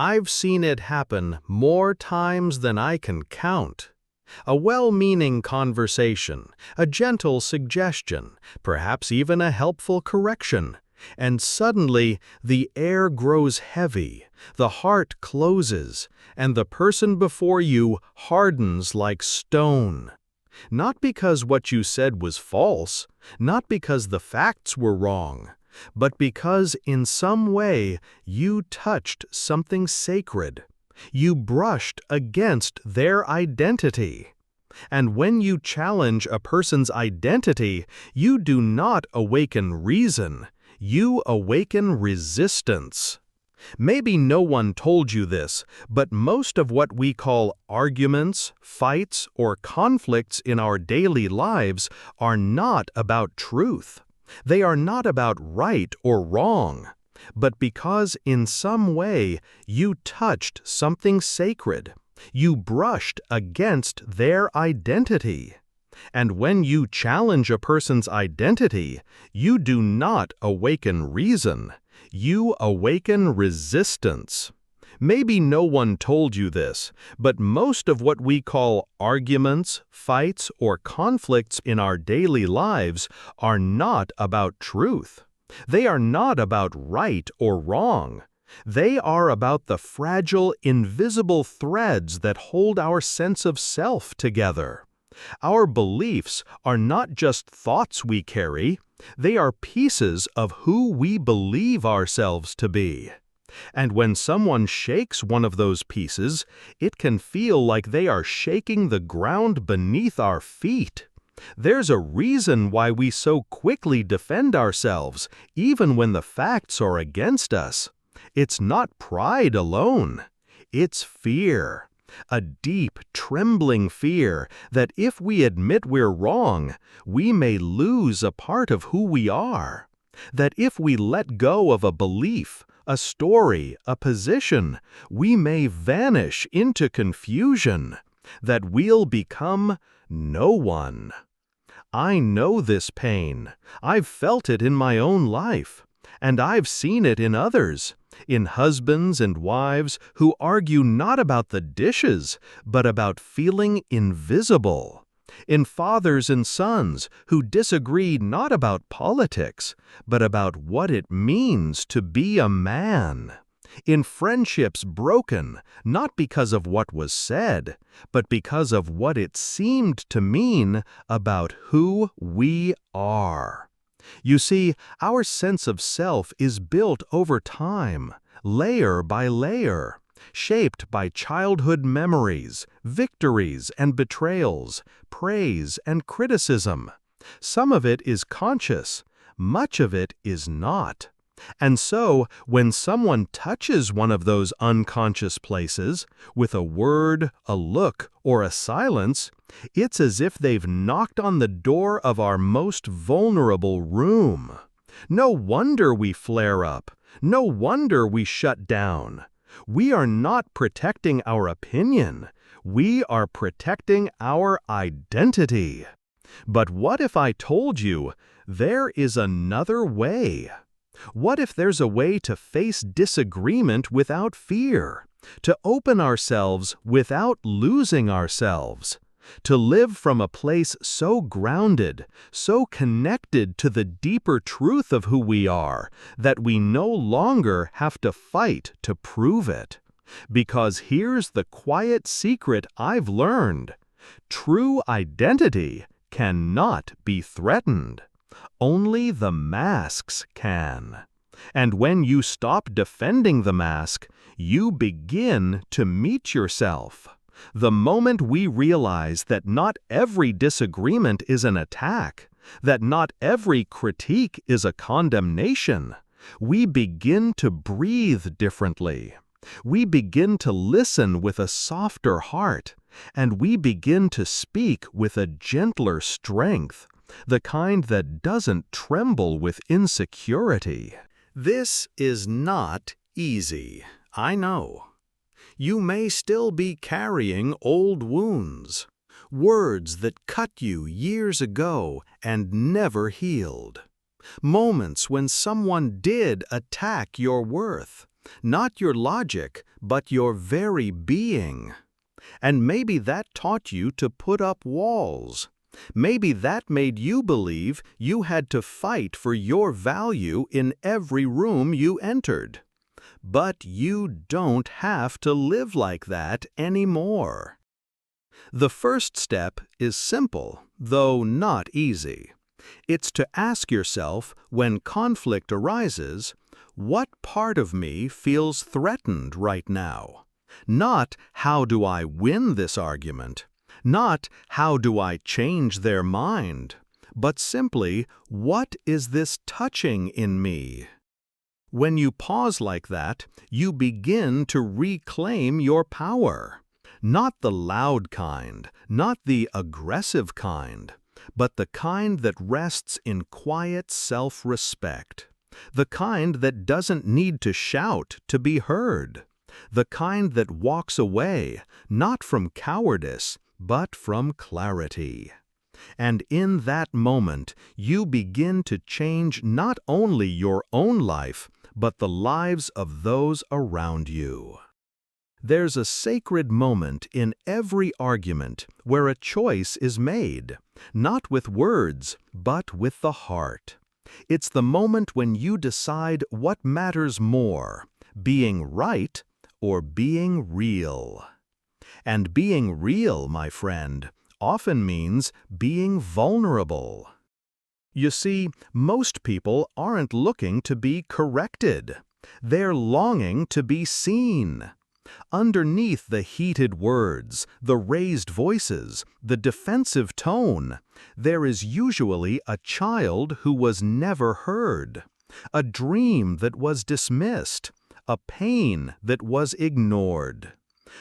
I've seen it happen more times than I can count. A well-meaning conversation, a gentle suggestion, perhaps even a helpful correction, and suddenly the air grows heavy, the heart closes, and the person before you hardens like stone. Not because what you said was false, not because the facts were wrong, but because in some way you touched something sacred. You brushed against their identity. And when you challenge a person's identity, you do not awaken reason, you awaken resistance. Maybe no one told you this, but most of what we call arguments, fights, or conflicts in our daily lives are not about truth. They are not about right or wrong, but because in some way you touched something sacred. You brushed against their identity. And when you challenge a person's identity, you do not awaken reason. You awaken resistance. Maybe no one told you this, but most of what we call arguments, fights, or conflicts in our daily lives are not about truth. They are not about right or wrong. They are about the fragile, invisible threads that hold our sense of self together. Our beliefs are not just thoughts we carry, they are pieces of who we believe ourselves to be. And when someone shakes one of those pieces, it can feel like they are shaking the ground beneath our feet. There's a reason why we so quickly defend ourselves, even when the facts are against us. It's not pride alone. It's fear. A deep, trembling fear that if we admit we're wrong, we may lose a part of who we are. That if we let go of a belief, a story, a position, we may vanish into confusion. That we'll become no one. I know this pain. I've felt it in my own life. And I've seen it in others. In husbands and wives who argue not about the dishes, but about feeling invisible. In fathers and sons who disagree not about politics, but about what it means to be a man. In friendships broken, not because of what was said, but because of what it seemed to mean about who we are. You see, our sense of self is built over time, layer by layer, shaped by childhood memories, victories and betrayals, praise and criticism. Some of it is conscious, much of it is not. And so, when someone touches one of those unconscious places, with a word, a look, or a silence, it's as if they've knocked on the door of our most vulnerable room. No wonder we flare up. No wonder we shut down. We are not protecting our opinion. We are protecting our identity. But what if I told you there is another way? What if there's a way to face disagreement without fear, to open ourselves without losing ourselves, to live from a place so grounded, so connected to the deeper truth of who we are, that we no longer have to fight to prove it? Because here's the quiet secret I've learned. True identity cannot be threatened. Only the masks can. And when you stop defending the mask, you begin to meet yourself. The moment we realize that not every disagreement is an attack, that not every critique is a condemnation, we begin to breathe differently. We begin to listen with a softer heart, and we begin to speak with a gentler strength. The kind that doesn't tremble with insecurity. This is not easy, I know. You may still be carrying old wounds, words that cut you years ago and never healed. Moments when someone did attack your worth, not your logic, but your very being. And maybe that taught you to put up walls. Maybe that made you believe you had to fight for your value in every room you entered. But you don't have to live like that anymore. The first step is simple, though not easy. It's to ask yourself, when conflict arises, what part of me feels threatened right now? Not how do I win this argument, not how do I change their mind, but simply what is this touching in me? When you pause like that, you begin to reclaim your power. Not the loud kind, not the aggressive kind, but the kind that rests in quiet self-respect. The kind that doesn't need to shout to be heard. The kind that walks away, not from cowardice, but from clarity. And in that moment, you begin to change not only your own life, but the lives of those around you. There's a sacred moment in every argument where a choice is made, not with words, but with the heart. It's the moment when you decide what matters more, being right or being real. And being real, my friend, often means being vulnerable. You see, most people aren't looking to be corrected. They're longing to be seen. Underneath the heated words, the raised voices, the defensive tone, there is usually a child who was never heard, a dream that was dismissed, a pain that was ignored.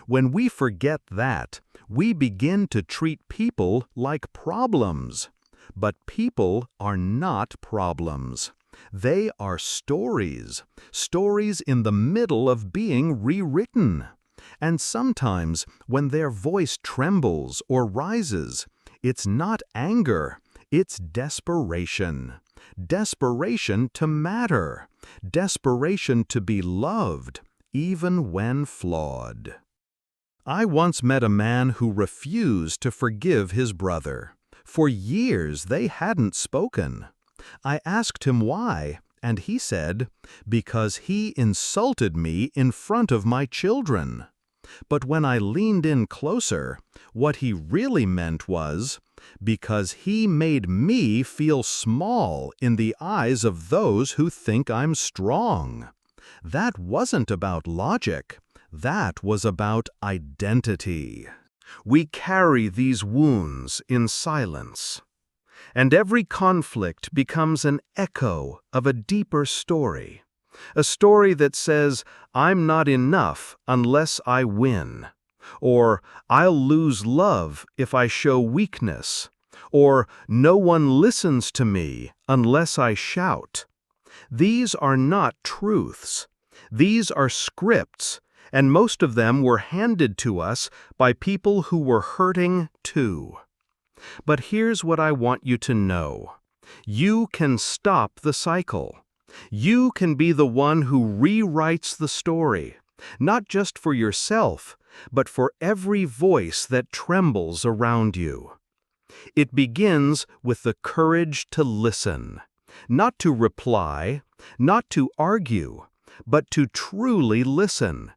When we forget that, we begin to treat people like problems. But people are not problems. They are stories, stories in the middle of being rewritten. And sometimes, when their voice trembles or rises, it's not anger, it's desperation. Desperation to matter, desperation to be loved, even when flawed. I once met a man who refused to forgive his brother. For years they hadn't spoken. I asked him why, and he said, "Because he insulted me in front of my children." But when I leaned in closer, what he really meant was, "Because he made me feel small in the eyes of those who think I'm strong." That wasn't about logic. That was about identity. We carry these wounds in silence. And every conflict becomes an echo of a deeper story. A story that says, "I'm not enough unless I win." Or, "I'll lose love if I show weakness." Or, "No one listens to me unless I shout." These are not truths. These are scripts, and most of them were handed to us by people who were hurting too. But here's what I want you to know. You can stop the cycle. You can be the one who rewrites the story, not just for yourself, but for every voice that trembles around you. It begins with the courage to listen, not to reply, not to argue, but to truly listen,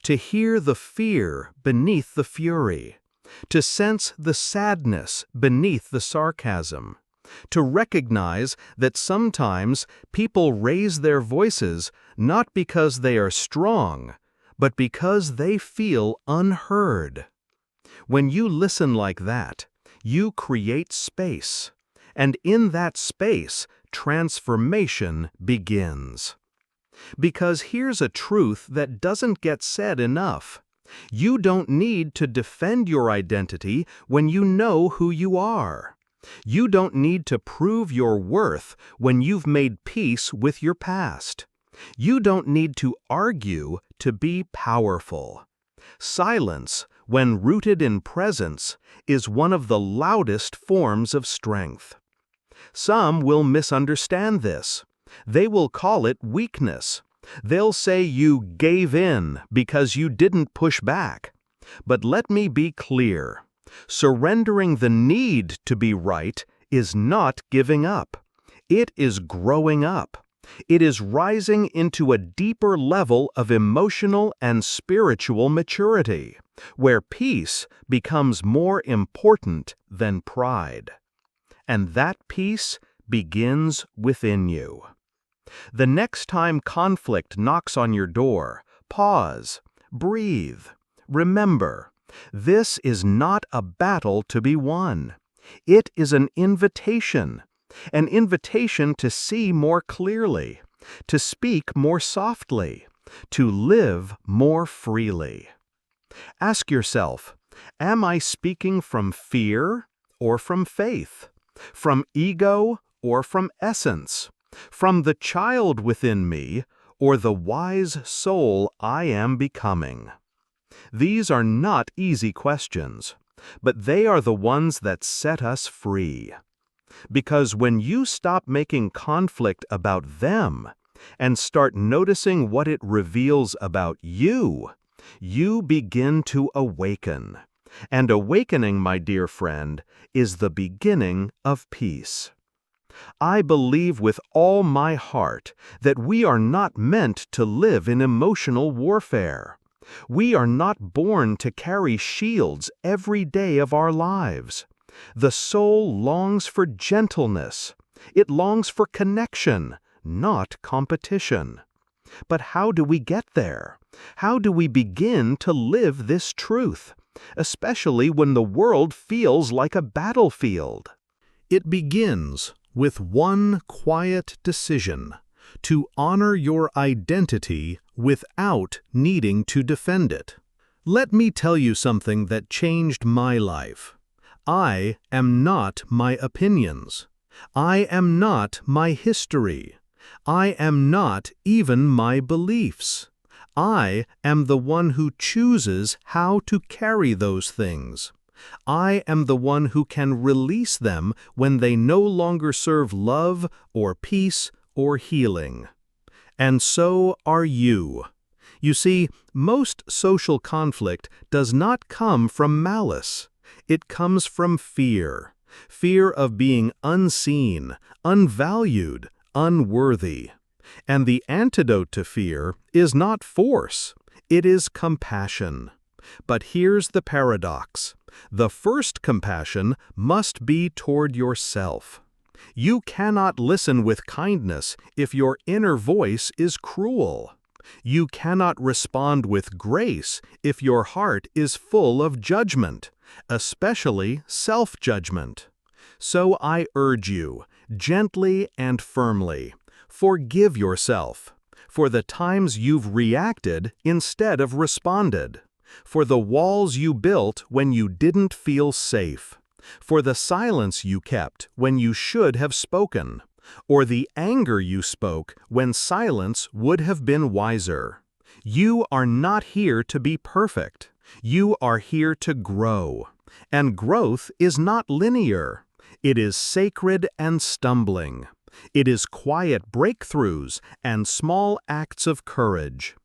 to hear the fear beneath the fury, to sense the sadness beneath the sarcasm, to recognize that sometimes people raise their voices not because they are strong, but because they feel unheard. When you listen like that, you create space, and in that space, transformation begins. Because here's a truth that doesn't get said enough. You don't need to defend your identity when you know who you are. You don't need to prove your worth when you've made peace with your past. You don't need to argue to be powerful. Silence, when rooted in presence, is one of the loudest forms of strength. Some will misunderstand this. They will call it weakness. They'll say you gave in because you didn't push back. But let me be clear. Surrendering the need to be right is not giving up. It is growing up. It is rising into a deeper level of emotional and spiritual maturity, where peace becomes more important than pride. And that peace begins within you. The next time conflict knocks on your door, pause, breathe. Remember, this is not a battle to be won. It is an invitation to see more clearly, to speak more softly, to live more freely. Ask yourself, am I speaking from fear or from faith? From ego or from essence? From the child within me or the wise soul I am becoming? These are not easy questions, but they are the ones that set us free. Because when you stop making conflict about them and start noticing what it reveals about you, you begin to awaken. And awakening, my dear friend, is the beginning of peace. I believe with all my heart that we are not meant to live in emotional warfare. We are not born to carry shields every day of our lives. The soul longs for gentleness. It longs for connection, not competition. But how do we get there? How do we begin to live this truth, especially when the world feels like a battlefield? It begins with one quiet decision: to honor your identity without needing to defend it. Let me tell you something that changed my life. I am not my opinions. I am not my history. I am not even my beliefs. I am the one who chooses how to carry those things. I am the one who can release them when they no longer serve love or peace or healing. And so are you. You see, most social conflict does not come from malice. It comes from fear. Fear of being unseen, unvalued, unworthy. And the antidote to fear is not force. It is compassion. But here's the paradox. The first compassion must be toward yourself. You cannot listen with kindness if your inner voice is cruel. You cannot respond with grace if your heart is full of judgment, especially self-judgment. So I urge you, gently and firmly, forgive yourself for the times you've reacted instead of responded, for the walls you built when you didn't feel safe, for the silence you kept when you should have spoken, or the anger you spoke when silence would have been wiser. You are not here to be perfect. You are here to grow. And growth is not linear. It is sacred and stumbling. It is quiet breakthroughs and small acts of courage.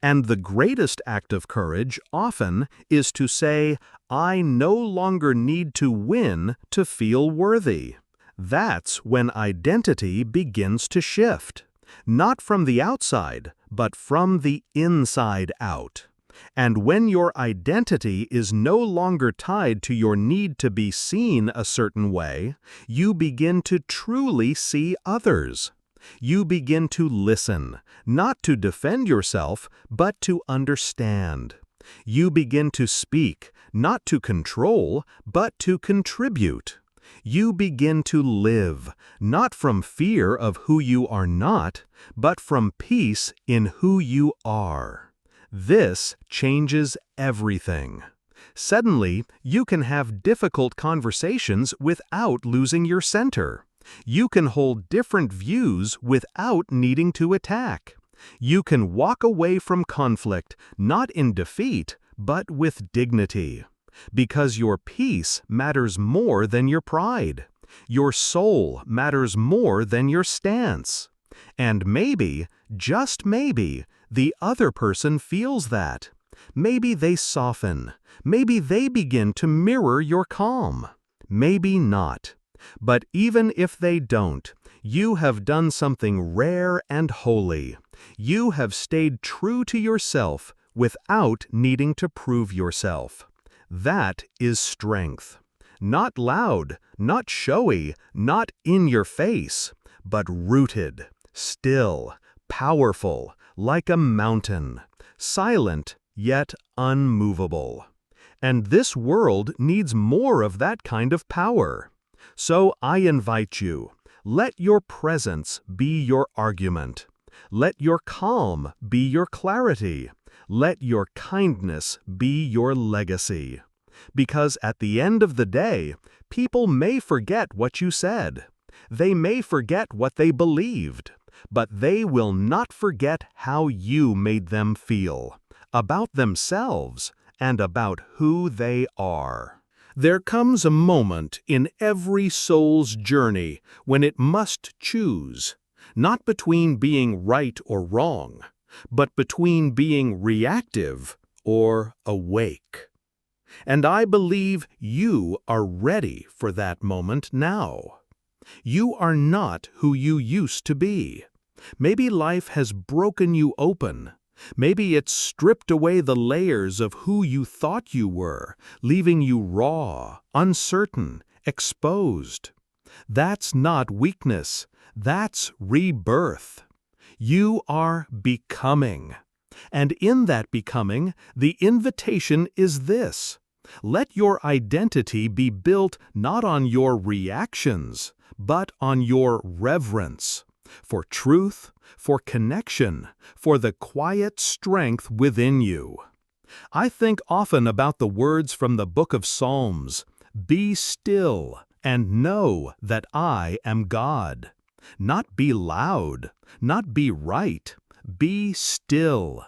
And the greatest act of courage often is to say, I no longer need to win to feel worthy. That's when identity begins to shift, not from the outside, but from the inside out. And when your identity is no longer tied to your need to be seen a certain way, you begin to truly see others. You begin to listen, not to defend yourself, but to understand. You begin to speak, not to control, but to contribute. You begin to live, not from fear of who you are not, but from peace in who you are. This changes everything. Suddenly, you can have difficult conversations without losing your center. You can hold different views without needing to attack. You can walk away from conflict, not in defeat, but with dignity. Because your peace matters more than your pride. Your soul matters more than your stance. And maybe, just maybe, the other person feels that. Maybe they soften. Maybe they begin to mirror your calm. Maybe not. But even if they don't, you have done something rare and holy. You have stayed true to yourself without needing to prove yourself. That is strength. Not loud, not showy, not in your face, but rooted, still, powerful, like a mountain, silent yet unmovable. And this world needs more of that kind of power. So I invite you, let your presence be your argument. Let your calm be your clarity. Let your kindness be your legacy. Because at the end of the day, people may forget what you said. They may forget what they believed, but they will not forget how you made them feel, about themselves, and about who they are. There comes a moment in every soul's journey when it must choose, not between being right or wrong, but between being reactive or awake. And I believe you are ready for that moment now. You are not who you used to be. Maybe life has broken you open. Maybe it's stripped away the layers of who you thought you were, leaving you raw, uncertain, exposed. That's not weakness. That's rebirth. You are becoming. And in that becoming, the invitation is this. Let your identity be built not on your reactions, but on your reverence. For truth, for connection, for the quiet strength within you. I think often about the words from the book of Psalms, "Be still and know that I am God." Not be loud, not be right, be still.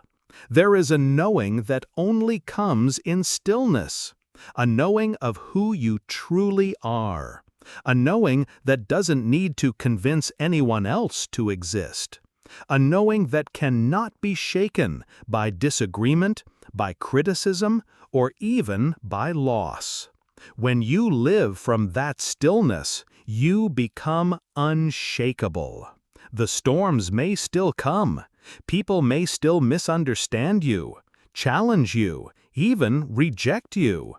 There is a knowing that only comes in stillness, a knowing of who you truly are. A knowing that doesn't need to convince anyone else to exist. A knowing that cannot be shaken by disagreement, by criticism, or even by loss. When you live from that stillness, you become unshakable. The storms may still come. People may still misunderstand you, challenge you, even reject you.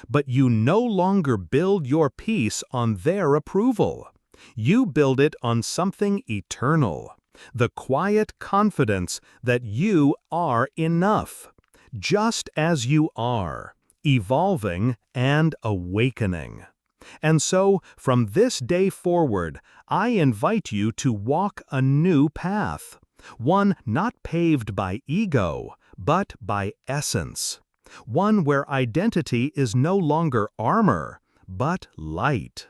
But you no longer build your peace on their approval. You build it on something eternal, the quiet confidence that you are enough, just as you are, evolving and awakening. And so, from this day forward, I invite you to walk a new path, one not paved by ego, but by essence. One where identity is no longer armor, but light.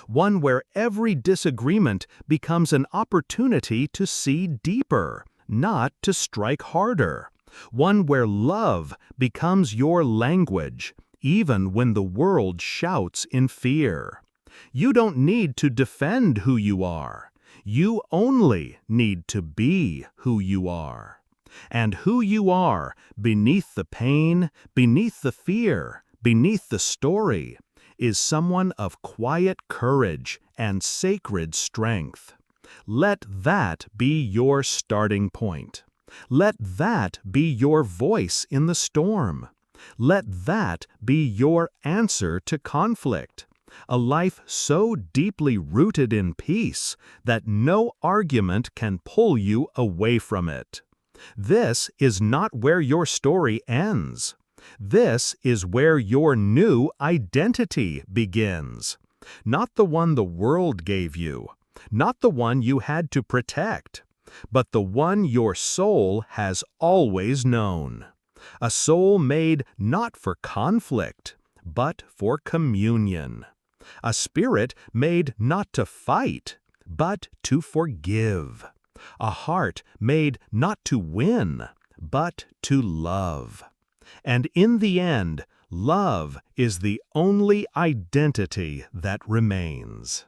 One where every disagreement becomes an opportunity to see deeper, not to strike harder. One where love becomes your language, even when the world shouts in fear. You don't need to defend who you are. You only need to be who you are. And who you are, beneath the pain, beneath the fear, beneath the story, is someone of quiet courage and sacred strength. Let that be your starting point. Let that be your voice in the storm. Let that be your answer to conflict. A life so deeply rooted in peace that no argument can pull you away from it. This is not where your story ends. This is where your new identity begins. Not the one the world gave you, not the one you had to protect, but the one your soul has always known. A soul made not for conflict, but for communion. A spirit made not to fight, but to forgive. A heart made not to win, but to love. And in the end, love is the only identity that remains.